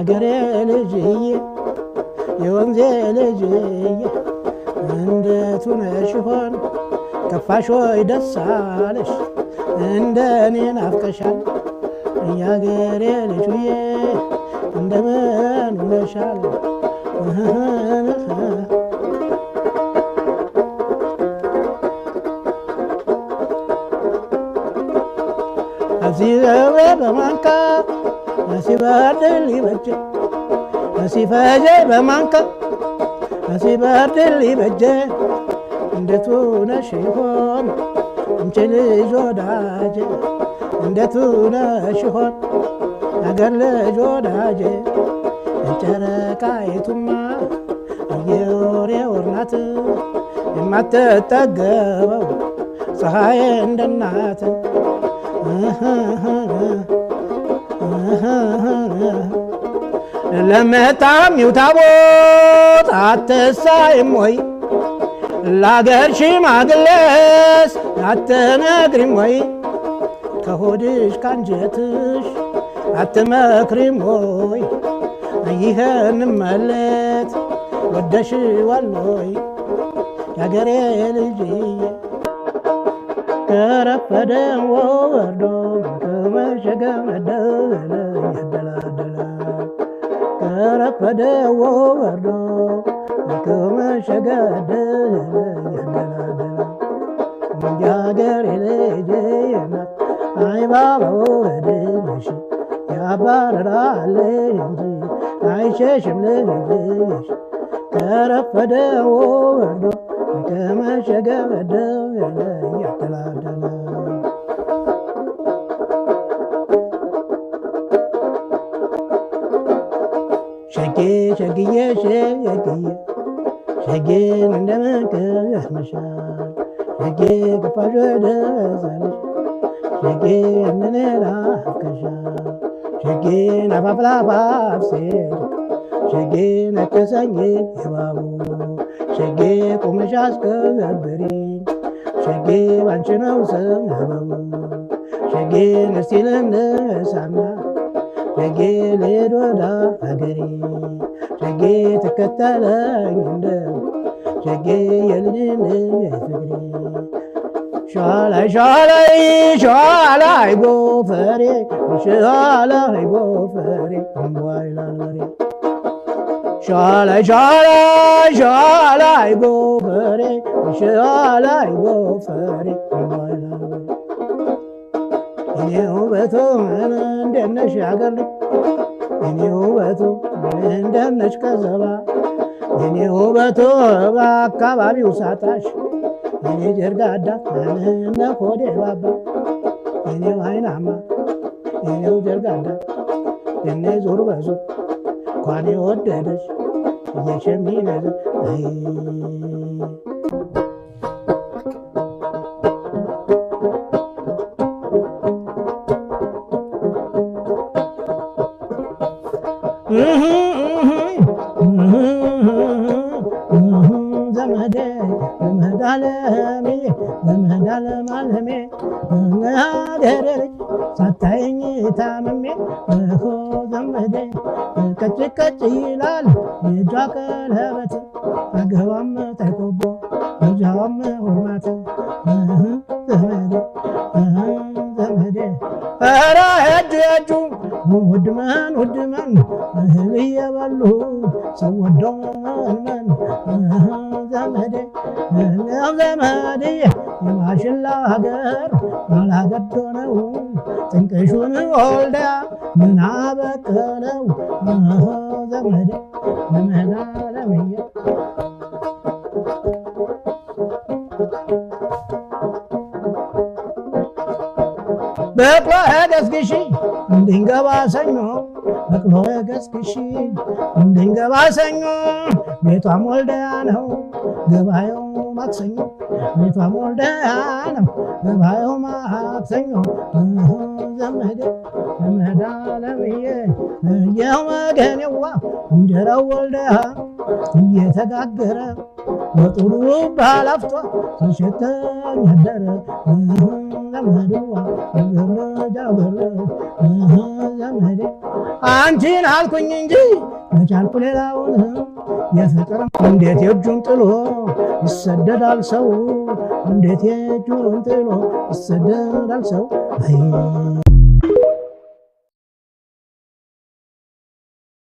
ያገሬ ልጅዬ የወንዜ ልጅዬ እንዴት ሆነሽ ሆን ከፋሽ ወይ ደስ አለሽ እንደኔ ናፍቀሻል ያገሬ ልጅዬ እንደምን ሆነሻል أسيبه بمانكا أسيبه اللي بجي أسيبه بمانكا أسيبه اللي بجي اندتونا شيخون امشلي جوداجي اندتونا شيخون أقل جوداجي انشركايتما يوري ورنات ما تتقبوا صحاي اندنات ለመጣም ይውታቦት አትሳይም ወይ ለአገር ሽማግሌስ አትነግሪም ወይ ከሆድሽ ካንጀትሽ አትመክሪም ወይ ይህን መለት ወደሽዋል ወይ ያገሬ ልጅዬ ከረፈደ ወርዶ ከመሸገ መደለ ያደላደላ ከረፈደ ወርዶ ከመሸገ መደለ ያደላደላ ያገሬ ልጅ ናት አይ ባባው ወደሽ ያባራል እንጂ አይሸሽም ልጅሽ ከረፈደ ወርዶ ከመሸገ መደለ ያደላደላ ሸጌ ሸግዬ ሸግዬ ሸጌን እንደምንቅመሻል ሸጌ ግፋሽ ወደዛለሽ ሸጌ እንደኔላ አፍከሻል ሸጌን አፋፍላፋፍ ሴት ሸጌን አከሳኝ የባቡ ሸጌ ቁመሽ አስከበሪኝ ሸጌ ባንቺ ነው ሰበቡ ሸጌን እስቲ ልነሳና ሸጌ ልሄድ ወደ አገሬ ሸጌ ተከተለኝ እንደው ሸጌ የልጅነት ፍቅሬ ሻላይ ሻላይ ሻላይ ጎፈሬ ሻላይ ጎፈሬ እምቧይ ላልበሬ ሻላይ ሻላይ ሻላይ ጎፈሬ ሻላይ ጎፈሬ እምቧይ ላልበሬ እኔ ውበቱ እንደት ነሽ አገር ልጅ እኔ ውበቱ እንደት ነሽ ከዘባ እኔ ውበቱ በአካባቢው ሳጣሽ እኔ ጀርጋዳ እነ ሆዴ ባባ እኔው አይናማ እኔው ጀርጋዳ እኔ ዞር በዞር እንኳን የወደደሽ እየሸሚነዘ ዘመዴ ዘመድ አለሜ ዘመድ አለም አለሜ አገሬ ልጅ ሳታየኝ ታምሜ እኮ ዘመዴ ቀጭ ቀጭ ይላል የእጇ ቀለበት አገባም ተቆቦ እጇም ሁርማት ዘመዴ ዘመዴ ኧረ ሄጁ ሄጁ ውድመን ውድመን እህል እየበሉ ሰው ወዶ መልመን ዘመዴ ዘመዴ የማሽላ ሀገር አላገዶ ነው ጥንቅሹን ወልዳ ምን አበቀለው ዘመዴ ዘመድ አለምዬ በቅሎ ገስግሺ እንድንገባ ሰኞ በቅሎ ገስግሺ እንድንገባ ሰኞ ቤቷም ወልደያ ነው ገባየው ማክሰኞ ቤቷም ወልደያ ነው ገባየው ማክሰኞ ዘመዴ ዘመድ አለምዬ እየው መገኔዋ እንጀራው ወልደያ እየተጋገረ ወጡሉ ባላፍቷ ሲሸተኝ አደረ ዘመድዋ ዘመዴ አንቺን አልኩኝ እንጂ መቻልኩ ሌላውን የፍቅር እንዴት የእጁን ጥሎ ይሰደዳል ሰው እንዴት የእጁን ጥሎ ይሰደዳል ሰው